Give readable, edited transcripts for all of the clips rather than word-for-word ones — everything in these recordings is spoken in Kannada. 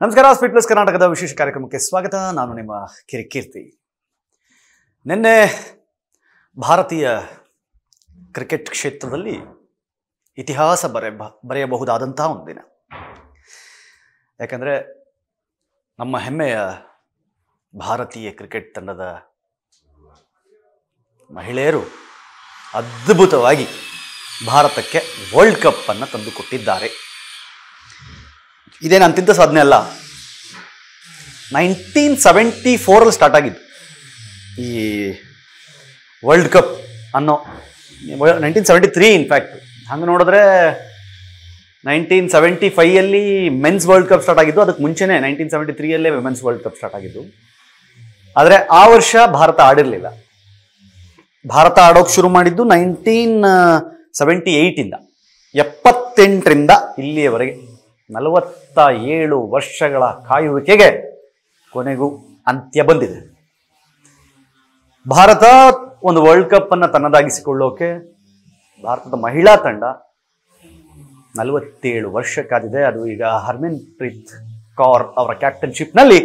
ನಮಸ್ಕಾರ. ಸ್ಪೀಡ್ ಪ್ಲಸ್ ಕರ್ನಾಟಕದ ವಿಶೇಷ ಕಾರ್ಯಕ್ರಮಕ್ಕೆ ಸ್ವಾಗತ. ನಾನು ನಿಮ್ಮ ಕಿರಿಕೀರ್ತಿ. ನಿನ್ನೆ ಭಾರತೀಯ ಕ್ರಿಕೆಟ್ ಕ್ಷೇತ್ರದಲ್ಲಿ ಇತಿಹಾಸ ಬರೆಯಬಹುದಾದಂತಹ ಒಂದು ದಿನ. ಯಾಕಂದರೆ ನಮ್ಮ ಹೆಮ್ಮೆಯ ಭಾರತೀಯ ಕ್ರಿಕೆಟ್ ತಂಡದ ಮಹಿಳೆಯರು ಅದ್ಭುತವಾಗಿ ಭಾರತಕ್ಕೆ ವರ್ಲ್ಡ್ ಕಪ್ ಅನ್ನು ತಂದುಕೊಟ್ಟಿದ್ದಾರೆ. ಇದೇನು ಅಂತಿಂತ ಸಾಧನೆ ಅಲ್ಲ. 1974 ಸ್ಟಾರ್ಟ್ ಆಗಿದ್ದು ಈ ವರ್ಲ್ಡ್ ಕಪ್ ಅನ್ನೋ 1973 ಇನ್ಫ್ಯಾಕ್ಟ್. ಹಂಗೆ ನೋಡಿದ್ರೆ 1975 ಮೆನ್ಸ್ ವರ್ಲ್ಡ್ ಕಪ್ ಸ್ಟಾರ್ಟ್ ಆಗಿದ್ದು. ಅದಕ್ಕೆ ಮುಂಚೆನೇ 1973 ವಿಮೆನ್ಸ್ ವರ್ಲ್ಡ್ ಕಪ್ ಸ್ಟಾರ್ಟ್ ಆಗಿದ್ದು. ಆದರೆ ಆ ವರ್ಷ ಭಾರತ ಆಡಿರಲಿಲ್ಲ. ಭಾರತ ಆಡೋಕೆ ಶುರು ಮಾಡಿದ್ದು 1978 78ರಿಂದ ಇಲ್ಲಿಯವರೆಗೆ 47 ವರ್ಷಗಳ ಕಾಯುವಿಕೆಗೆ ಕೊನೆಗೂ ಅಂತ್ಯ ಬಂದಿದೆ. ಭಾರತ ಒಂದು ವರ್ಲ್ಡ್ ಕಪ್ ಅನ್ನು ತನ್ನದಾಗಿಸಿಕೊಳ್ಳೋಕೆ ಭಾರತದ ಮಹಿಳಾ ತಂಡ 47 ವರ್ಷ ಕಾದಿದೆ. ಅದು ಈಗ ಹರ್ಮನ್ ಪ್ರೀತ್ ಕೌರ್ ಅವರ ಕ್ಯಾಪ್ಟನ್ಶಿಪ್ನಲ್ಲಿ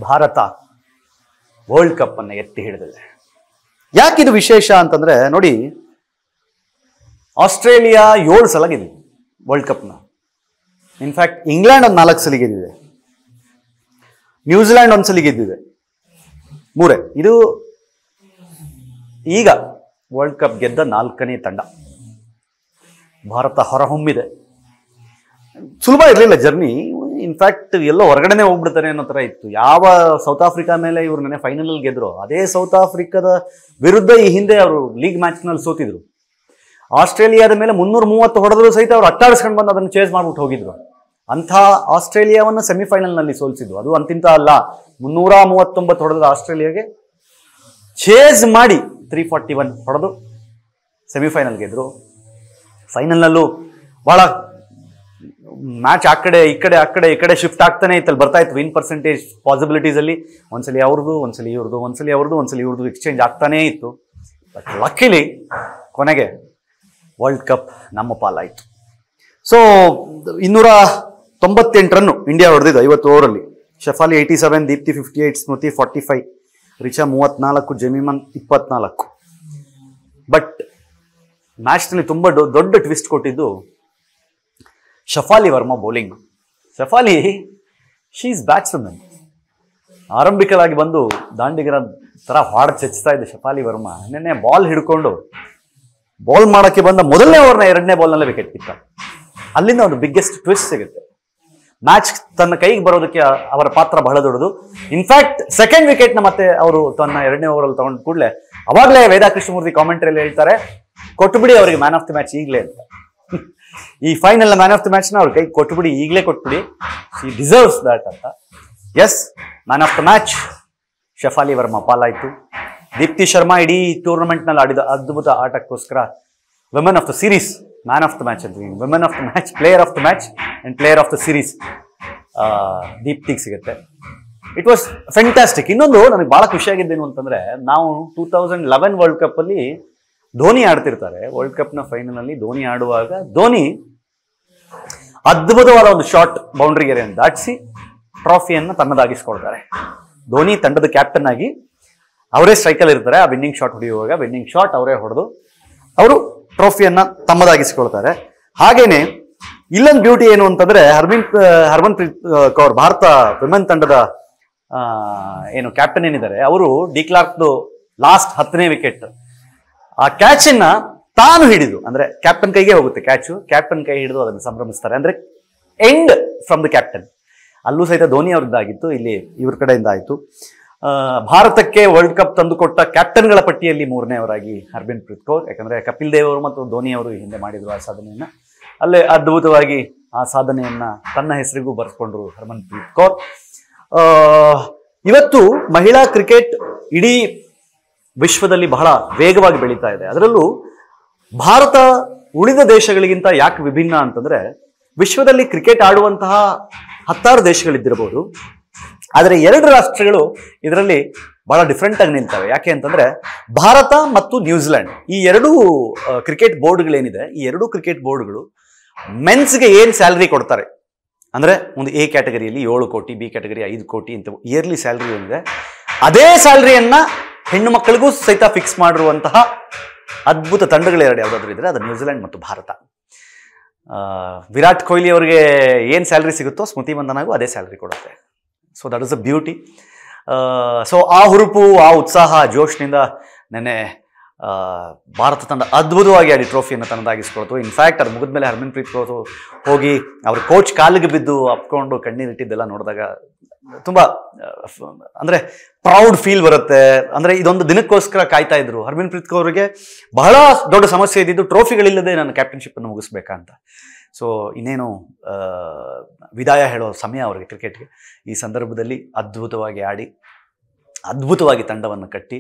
ಭಾರತ ವರ್ಲ್ಡ್ ಕಪ್ ಅನ್ನು ಎತ್ತಿ ಹಿಡಿದಿದೆ. ಯಾಕಿದು ವಿಶೇಷ ಅಂತಂದ್ರೆ ನೋಡಿ, ಆಸ್ಟ್ರೇಲಿಯಾ 7 ಸಲ ಗೆದ್ದಿದೆ ವರ್ಲ್ಡ್ ಕಪ್ನ. ಇನ್ಫ್ಯಾಕ್ಟ್ ಇಂಗ್ಲೆಂಡ್ ಒಂದು 4 ಸಲ ಗೆದ್ದಿದೆ, ನ್ಯೂಜಿಲ್ಯಾಂಡ್ 1 ಸಲ ಗೆದ್ದಿದೆ, 3. ಇದು ಈಗ ವರ್ಲ್ಡ್ ಕಪ್ ಗೆದ್ದ 4ನೇ ತಂಡ. ಭಾರತ ಹೊರಹೊಮ್ಮಿದೆ. ಸುಲಭ ಇರಲಿಲ್ಲ ಜರ್ನಿ. ಇನ್ಫ್ಯಾಕ್ಟ್ ಎಲ್ಲೋ ಹೊರಗಡೆನೆ ಹೋಗ್ಬಿಡ್ತಾರೆ ಅನ್ನೋ ಥರ ಇತ್ತು. ಯಾವ ಸೌತ್ ಆಫ್ರಿಕಾ ಮೇಲೆ ಇವ್ರು ನೆನೆ ಫೈನಲ್ ಗೆದ್ರು, ಅದೇ ಸೌತ್ ಆಫ್ರಿಕಾದ ವಿರುದ್ಧ ಈ ಹಿಂದೆ ಅವರು ಲೀಗ್ ಮ್ಯಾಚ್ನಲ್ಲಿ ಸೋತಿದ್ರು. ಆಸ್ಟ್ರೇಲಿಯಾದ ಮೇಲೆ 330 ಹೊಡೆದ್ರು ಸಹಿತ ಅವ್ರು ಅಟ್ಟಾಡಿಸ್ಕೊಂಡು ಬಂದು ಅದನ್ನು ಚೇಸ್ ಮಾಡ್ಬಿಟ್ಟು ಹೋಗಿದ್ರು. ಅಂಥ ಆಸ್ಟ್ರೇಲಿಯಾವನ್ನು ಸೆಮಿಫೈನಲ್ನಲ್ಲಿ ಸೋಲಿಸಿದ್ರು. ಅದು ಅಂತಿಂತ ಅಲ್ಲ, 339 ಹೊಡೆದ ಆಸ್ಟ್ರೇಲಿಯಾಗೆ ಚೇಸ್ ಮಾಡಿ 341 ಹೊಡೆದು ಸೆಮಿಫೈನಲ್ ಗೆದ್ರು. ಫೈನಲ್ನಲ್ಲೂ ಬಹಳ ಮ್ಯಾಚ್ ಆ ಕಡೆ ಈ ಕಡೆ ಶಿಫ್ಟ್ ಆಗ್ತಾನೆ ಇತ್ತಲ್ಲಿ ಬರ್ತಾ ಇತ್ತು. ವಿನ್ ಪರ್ಸೆಂಟೇಜ್ ಪಾಸಿಬಿಲಿಟೀಸ್ ಅಲ್ಲಿ ಒಂದ್ಸಲಿ ಅವ್ರದ್ದು, ಒಂದ್ಸಲಿ ಇವ್ರದ್ದು, ಒಂದ್ಸಲಿ ಅವ್ರದ್ದು, ಒಂದ್ಸಲಿ ಇವ್ರದ್ದು ಎಕ್ಸ್ಚೇಂಜ್ ಆಗ್ತಾನೇ ಇತ್ತು. ಬಟ್ ಲಕ್ಕಿಲಿ ಕೊನೆಗೆ ವರ್ಲ್ಡ್ ಕಪ್ ನಮ್ಮ ಪಾಲಾಯಿತು. ಸೊ 298 ರನ್ನು ಇಂಡಿಯಾ ಹೊಡೆದಿದ್ದು 50 ಓವರಲ್ಲಿ. ಶಫಾಲಿ 87, ದೀಪ್ತಿ 58, ಸ್ಮೃತಿ 45, ರಿಚಾ 34, ಜೆಮಿಮನ್ 24. ಬಟ್ ಮ್ಯಾಚ್ನಲ್ಲಿ ತುಂಬ ದೊಡ್ಡ ಟ್ವಿಸ್ಟ್ ಕೊಟ್ಟಿದ್ದು Shafali Verma bowling. Shafali she is batsman. ಆರಂಭಿಕರಾಗಿ ಬಂದು ದಾಂಡಿಗರ ಥರ ಹಾಡು ಚೆಚ್ತಾ ಇದ್ದೆ ಶಫಾಲಿ ವರ್ಮಾ. ನೆನ್ನೆ ಬಾಲ್ ಹಿಡ್ಕೊಂಡು ಬೌಲ್ ಮಾಡೋಕ್ಕೆ ಬಂದ ಮೊದಲನೇ ಓವರ್ನ 2ನೇ ಬಾಲ್ನಲ್ಲೇ ವಿಕೆಟ್ ಕಿತ್ತ. ಅಲ್ಲಿಂದ ಒಂದು ಬಿಗ್ಗೆಸ್ಟ್ ಟ್ವಿಸ್ಟ್ ಸಿಗುತ್ತೆ. ಮ್ಯಾಚ್ ತನ್ನ ಕೈಗೆ ಬರೋದಕ್ಕೆ ಅವರ ಪಾತ್ರ ಬಹಳ ದೊಡ್ಡದು. ಇನ್ಫ್ಯಾಕ್ಟ್ ಸೆಕೆಂಡ್ ವಿಕೆಟ್ನ ಮತ್ತೆ ಅವರು ತನ್ನ 2ನೇ ಓವರಲ್ಲಿ ತಗೊಂಡು ಕೂಡಲೇ ಅವಾಗಲೇ ವೇದಾ ಕೃಷ್ಣಮೂರ್ತಿ ಕಾಮೆಂಟ್ರಿಯಲ್ಲಿ ಹೇಳ್ತಾರೆ, ಕೊಟ್ಟುಬಿಡಿ ಅವರಿಗೆ ಮ್ಯಾನ್ ಆಫ್ ದಿ ಮ್ಯಾಚ್ ಈಗಲೇ ಅಂತ. ಈ ಫೈನಲ್ ಮ್ಯಾನ್ ಆಫ್ ದಿ ಮ್ಯಾಚ್ನ ಅವ್ರ ಕೈ ಕೊಟ್ಟುಬಿಡಿ, ಈಗಲೇ ಕೊಟ್ಬಿಡಿ, ಶಿ ಡಿಸರ್ವ್ಸ್ ದಟ್ ಅಂತ. Yes, man of the match Shafali Verma ಪಾಲಾಯಿತು. ದೀಪ್ತಿ ಶರ್ಮಾ ಇಡೀ ಟೂರ್ನಮೆಂಟ್ನಲ್ಲಿ ಆಡಿದ ಅದ್ಭುತ ಆಟಕ್ಕೋಸ್ಕರ women of the series, man of the match ಅಂತ, women of the match, player of the match and player of the series ದೀಪ್ತಿಗೆ ಸಿಗುತ್ತೆ. It was fantastic. ಇನ್ನೊಂದು ನನಗೆ ಬಹಳ ಖುಷಿಯಾಗಿದ್ದೇನು ಅಂತಂದ್ರೆ, ನಾವು 2011 ವರ್ಲ್ಡ್ ಕಪ್ ಅಲ್ಲಿ ಧೋನಿ ಆಡ್ತಿರ್ತಾರೆ. ವರ್ಲ್ಡ್ ಕಪ್ನ ಫೈನಲ್ ಅಲ್ಲಿ ಧೋನಿ ಆಡುವಾಗ ಧೋನಿ ಅದ್ಭುತವಾದ ಒಂದು ಶಾಟ್ ಬೌಂಡ್ರಿ ಗೆರೆಯನ್ನು ದಾಟಿಸಿ ಟ್ರಾಫಿಯನ್ನು ತನ್ನದಾಗಿಸ್ಕೊಳ್ತಾರೆ. ಧೋನಿ ತಂಡದ ಕ್ಯಾಪ್ಟನ್ ಆಗಿ ಅವರೇ ಸ್ಟ್ರೈಕಲ್ಲಿ ಇರ್ತಾರೆ. ಆ ವಿನ್ನಿಂಗ್ ಶಾಟ್ ಹೊಡೆಯುವಾಗ ವಿನ್ನಿಂಗ್ ಶಾಟ್ ಅವರೇ ಹೊಡೆದು ಅವರು ಟ್ರೋಫಿಯನ್ನ ತಮ್ಮದಾಗಿಸಿಕೊಳ್ತಾರೆ. ಹಾಗೇನೆ ಇಲ್ಲೊಂದು ಬ್ಯೂಟಿ ಏನು ಅಂತಂದ್ರೆ, ಹರ್ಮನ್ಪ್ರೀತ್ ಕೌರ್ ಭಾರತ ವಿಮೆನ್ ತಂಡದ ಏನು ಕ್ಯಾಪ್ಟನ್ ಏನಿದ್ದಾರೆ, ಅವರು ಡಿ ಕ್ಲಾರ್ಕ್ದು ಲಾಸ್ಟ್ 10ನೇ ವಿಕೆಟ್ ಆ ಕ್ಯಾಚ್ ಅನ್ನ ತಾನು ಹಿಡಿದು, ಅಂದ್ರೆ ಕ್ಯಾಪ್ಟನ್ ಕೈಗೆ ಹೋಗುತ್ತೆ ಕ್ಯಾಚು, ಕ್ಯಾಪ್ಟನ್ ಕೈ ಹಿಡಿದು ಅದನ್ನು ಸಂಭ್ರಮಿಸ್ತಾರೆ. ಅಂದ್ರೆ ಎಂಡ್ ಫ್ರಮ್ ದ ಕ್ಯಾಪ್ಟನ್. ಅಲ್ಲೂ ಸಹಿತ ಧೋನಿ ಅವರದ್ದಾಗಿತ್ತು, ಇಲ್ಲಿ ಇವ್ರ ಕಡೆಯಿಂದ ಆಯಿತು. ಭಾರತಕ್ಕೆ ವರ್ಲ್ಡ್ ಕಪ್ ತಂದುಕೊಟ್ಟ ಕ್ಯಾಪ್ಟನ್ಗಳ ಪಟ್ಟಿಯಲ್ಲಿ 3ನೇವರಾಗಿ ಹರ್ಮನ್ಪ್ರೀತ್ ಕೌರ್. ಯಾಕಂದ್ರೆ ಕಪಿಲ್ ದೇವ್ ಅವರು ಮತ್ತು ಧೋನಿ ಅವರು ಈ ಹಿಂದೆ ಮಾಡಿದ್ರು ಆ ಸಾಧನೆಯನ್ನ. ಅಲ್ಲೇ ಅದ್ಭುತವಾಗಿ ಆ ಸಾಧನೆಯನ್ನ ತನ್ನ ಹೆಸರಿಗೂ ಬರೆಸ್ಕೊಂಡ್ರು ಹರ್ಮನ್ಪ್ರೀತ್ ಕೌರ್. ಇವತ್ತು ಮಹಿಳಾ ಕ್ರಿಕೆಟ್ ಇಡೀ ವಿಶ್ವದಲ್ಲಿ ಬಹಳ ವೇಗವಾಗಿ ಬೆಳೀತಾ ಇದೆ. ಅದರಲ್ಲೂ ಭಾರತ ಉಳಿದ ದೇಶಗಳಿಗಿಂತ ಯಾಕೆ ವಿಭಿನ್ನ ಅಂತಂದ್ರೆ, ವಿಶ್ವದಲ್ಲಿ ಕ್ರಿಕೆಟ್ ಆಡುವಂತಹ 10 ದೇಶಗಳಿದ್ದಿರಬಹುದು, ಆದರೆ 2 ರಾಷ್ಟ್ರಗಳು ಇದರಲ್ಲಿ ಬಹಳ ಡಿಫ್ರೆಂಟ್ ಆಗಿ ನಿಲ್ತವೆ. ಯಾಕೆ ಅಂತಂದ್ರೆ, ಭಾರತ ಮತ್ತು ನ್ಯೂಜಿಲ್ಯಾಂಡ್ ಈ 2 ಕ್ರಿಕೆಟ್ ಬೋರ್ಡ್ಗಳೇನಿದೆ, ಈ 2 ಕ್ರಿಕೆಟ್ ಬೋರ್ಡ್ಗಳು ಮೆನ್ಸ್ಗೆ ಏನು ಸ್ಯಾಲರಿ ಕೊಡ್ತಾರೆ ಅಂದರೆ ಒಂದು ಎ ಕ್ಯಾಟಗರಿಯಲ್ಲಿ 7 ಕೋಟಿ, ಬಿ ಕ್ಯಾಟಗರಿ 5 ಕೋಟಿ ಅಂತ ಇಯರ್ಲಿ ಸ್ಯಾಲ್ರಿ ಏನಿದೆ ಅದೇ ಸ್ಯಾಲ್ರಿಯನ್ನು ಹೆಣ್ಣು ಮಕ್ಕಳಿಗೂ ಸಹಿತ ಫಿಕ್ಸ್ ಮಾಡಿರುವಂತಹ ಅದ್ಭುತ ತಂಡಗಳು ಎರಡು ಯಾವುದಾದ್ರೂ ಇದ್ದರೆ ಅದು ನ್ಯೂಜಿಲೆಂಡ್ ಮತ್ತು ಭಾರತ. ವಿರಾಟ್ ಕೊಹ್ಲಿ ಅವರಿಗೆ ಏನು ಸ್ಯಾಲ್ರಿ ಸಿಗುತ್ತೋ ಸ್ಮೃತಿ ಮಂದನಾಗೂ ಅದೇ ಸ್ಯಾಲ್ರಿ ಕೊಡುತ್ತೆ. So that is a beauty. So ಆ ಹುರುಪು, ಆ ಉತ್ಸಾಹ, ಜೋಶ್ನಿಂದ ನೆನ್ನೆ ಭಾರತ ತಂಡ ಅದ್ಭುತವಾಗಿ ಆಡಿ ಟ್ರೋಫಿಯನ್ನು ತನ್ನದಾಗಿಸ್ಕೊಳ್ತು. ಇನ್ಫ್ಯಾಕ್ಟ್ ಅದು ಮುಗಿದ್ಮೇಲೆ ಹರ್ಮನ್ಪ್ರೀತ್ ಕೌರ್ ಹೋಗಿ ಅವ್ರ ಕೋಚ್ ಕಾಲಿಗೆ ಬಿದ್ದು ಅಪ್ಕೊಂಡು ಕಣ್ಣೀರಿಟ್ಟಿದ್ದೆಲ್ಲ ನೋಡಿದಾಗ ತುಂಬ ಅಂದರೆ ಪ್ರೌಡ್ ಫೀಲ್ ಬರುತ್ತೆ. ಅಂದರೆ ಇದೊಂದು ದಿನಕ್ಕೋಸ್ಕರ ಕಾಯ್ತಾ ಇದ್ರು. ಹರ್ಮನ್ಪ್ರೀತ್ ಕೌರ್ಗೆ ಬಹಳ ದೊಡ್ಡ ಸಮಸ್ಯೆ ಇದ್ದಿದ್ದು ಟ್ರೋಫಿಗಳಿಲ್ಲದೆ ನಾನು ಕ್ಯಾಪ್ಟನ್ಶಿಪ್ಪನ್ನು ಮುಗಿಸ್ಬೇಕಂತ. ಸೊ ಇನ್ನೇನು ವಿದಾಯ ಹೇಳೋ ಸಮಯ ಅವರಿಗೆ ಕ್ರಿಕೆಟ್ಗೆ. ಈ ಸಂದರ್ಭದಲ್ಲಿ ಅದ್ಭುತವಾಗಿ ಆಡಿ ಅದ್ಭುತವಾಗಿ ತಂಡವನ್ನು ಕಟ್ಟಿ,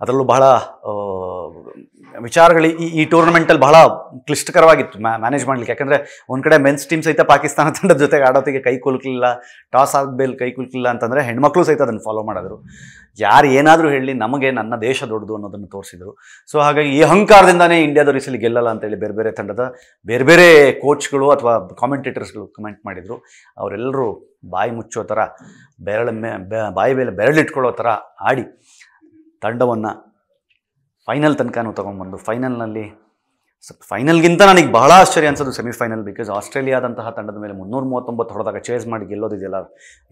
ಅದರಲ್ಲೂ ಬಹಳ ವಿಚಾರಗಳು ಈ ಟೂರ್ನಮೆಂಟಲ್ಲಿ ಬಹಳ ಕ್ಲಿಷ್ಟಕರವಾಗಿತ್ತು ಮ್ಯಾನೇಜ್ ಮಾಡಲಿಕ್ಕೆ. ಯಾಕಂದರೆ ಒಂದು ಕಡೆ ಮೆನ್ಸ್ ಟೀಮ್ ಸಹಿತ ಪಾಕಿಸ್ತಾನ ತಂಡದ ಜೊತೆಗೆ ಆಡೋತ್ತಿಗೆ ಕೈ ಕುಲುಕಲಿಲ್ಲ, ಟಾಸ್ ಆದಮೇಲೆ ಕೈ ಕುಲುಕಲಿಲ್ಲ ಅಂತಂದರೆ ಹೆಣ್ಮಕ್ಳು ಸಹಿತ ಅದನ್ನು ಫಾಲೋ ಮಾಡಿದ್ರು. ಯಾರು ಏನಾದರೂ ಹೇಳಿ ನಮಗೆ ನನ್ನ ದೇಶ ದೊಡ್ಡದು ಅನ್ನೋದನ್ನು ತೋರಿಸಿದರು. ಸೊ ಹಾಗಾಗಿ ಈ ಅಹಂಕಾರದಿಂದಾನೇ ಇಂಡಿಯಾದವ್ರು ಈ ಸಲ ಗೆಲ್ಲಲ್ಲ ಅಂತೇಳಿ ಬೇರೆ ಬೇರೆ ತಂಡದ ಬೇರೆ ಬೇರೆ ಕೋಚ್ಗಳು ಅಥವಾ ಕಾಮೆಂಟೇಟರ್ಸ್ಗಳು ಕಮೆಂಟ್ ಮಾಡಿದರು. ಅವರೆಲ್ಲರೂ ಬಾಯಿ ಮುಚ್ಚೋ ಥರ, ಬಾಯಿ ಮೇಲೆ ಬೆರಳಿಟ್ಕೊಳ್ಳೋ ಥರ ಆಡಿ ತಂಡವನ್ನು ಫೈನಲ್ ತನಕನೂ ತೊಗೊಂಡ್ಬಂದು ಫೈನಲ್ಗಿಂತ ನನಗೆ ಬಹಳ ಆಶ್ಚರ್ಯ ಅನ್ಸೋದು ಸೆಮಿಫೈನಲ್. ಬಿಕಾಸ್ ಆಸ್ಟ್ರೇಲಿಯಾದಂತಹ ತಂಡದ ಮೇಲೆ 339 ಹೊಡೆದಾಗ ಚೇಸ್ ಮಾಡಿ ಗೆಲ್ಲೋದಿದೆಯಲ್ಲ,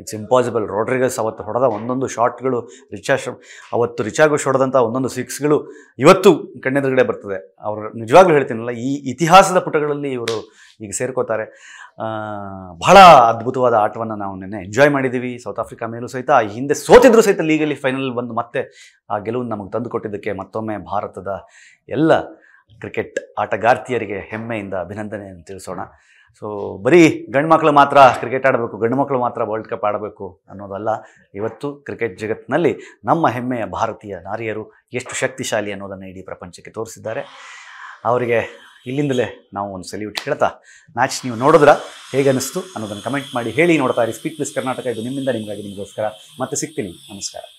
ಇಟ್ಸ್ ಇಂಪಾಸಿಬಲ್. ರೋಡ್ರಿಗಸ್ ಅವತ್ತು ಹೊಡೆದ ಒಂದೊಂದು ಶಾಟ್ಗಳು, ರಿಚಾ ಘೋಷ್ ಹೊಡೆದಂಥ ಒಂದೊಂದು ಸಿಕ್ಸ್ಗಳು ಇವತ್ತು ಕಣ್ಣೆದುರುಗಡೆ ಬರ್ತದೆ. ಅವರು ನಿಜವಾಗ್ಲೂ ಹೇಳ್ತೀನಲ್ಲ, ಈ ಇತಿಹಾಸದ ಪುಟಗಳಲ್ಲಿ ಇವರು ಈಗ ಸೇರ್ಕೋತಾರೆ. ಬಹಳ ಅದ್ಭುತವಾದ ಆಟವನ್ನು ನಾವು ನಿನ್ನೆ ಎಂಜಾಯ್ ಮಾಡಿದ್ದೀವಿ. ಸೌತ್ ಆಫ್ರಿಕಾ ಮೇಲೂ ಸಹಿತ ಹಿಂದೆ ಸೋತಿದ್ರು ಸಹಿತ ಲೀಗಲ್ಲಿ ಫೈನಲ್ ಬಂದು ಮತ್ತೆ ಆ ಗೆಲುವನ್ನು ನಮಗೆ ತಂದು ಕೊಟ್ಟಿದ್ದಕ್ಕೆ ಮತ್ತೊಮ್ಮೆ ಭಾರತದ ಎಲ್ಲ ಕ್ರಿಕೆಟ್ ಆಟಗಾರ್ತಿಯರಿಗೆ ಹೆಮ್ಮೆಯಿಂದ ಅಭಿನಂದನೆಯನ್ನು ತಿಳಿಸೋಣ. ಸೊ ಬರೀ ಗಂಡು ಮಕ್ಕಳು ಮಾತ್ರ ಕ್ರಿಕೆಟ್ ಆಡಬೇಕು, ಗಂಡು ಮಕ್ಕಳು ಮಾತ್ರ ವರ್ಲ್ಡ್ ಕಪ್ ಆಡಬೇಕು ಅನ್ನೋದಲ್ಲ. ಇವತ್ತು ಕ್ರಿಕೆಟ್ ಜಗತ್ತಿನಲ್ಲಿ ನಮ್ಮ ಹೆಮ್ಮೆಯ ಭಾರತೀಯ ನಾರಿಯರು ಎಷ್ಟು ಶಕ್ತಿಶಾಲಿ ಅನ್ನೋದನ್ನು ಇಡೀ ಪ್ರಪಂಚಕ್ಕೆ ತೋರಿಸಿದ್ದಾರೆ. ಅವರಿಗೆ ಇಲ್ಲಿಂದಲೇ ನಾವು ಒಂದು ಸೆಲ್ಯೂಟ್ ಹೇಳ್ತಾ, ಮ್ಯಾಚ್ ನೀವು ನೋಡಿದ್ರ ಹೇಗೆ ಅನ್ನಿಸ್ತು ಅನ್ನೋದನ್ನು ಕಮೆಂಟ್ ಮಾಡಿ ಹೇಳಿ. ನೋಡ್ತಾ ಇರಿ ಸ್ಪೀಕ್ ಪ್ಲೀಸ್ ಕರ್ನಾಟಕ. ಇದು ನಿಮ್ಮಿಂದ ನಿಮಗಾಗಿ, ನಿಮಗೋಸ್ಕರ. ಮತ್ತೆ ಸಿಗ್ತೀನಿ. ನಮಸ್ಕಾರ.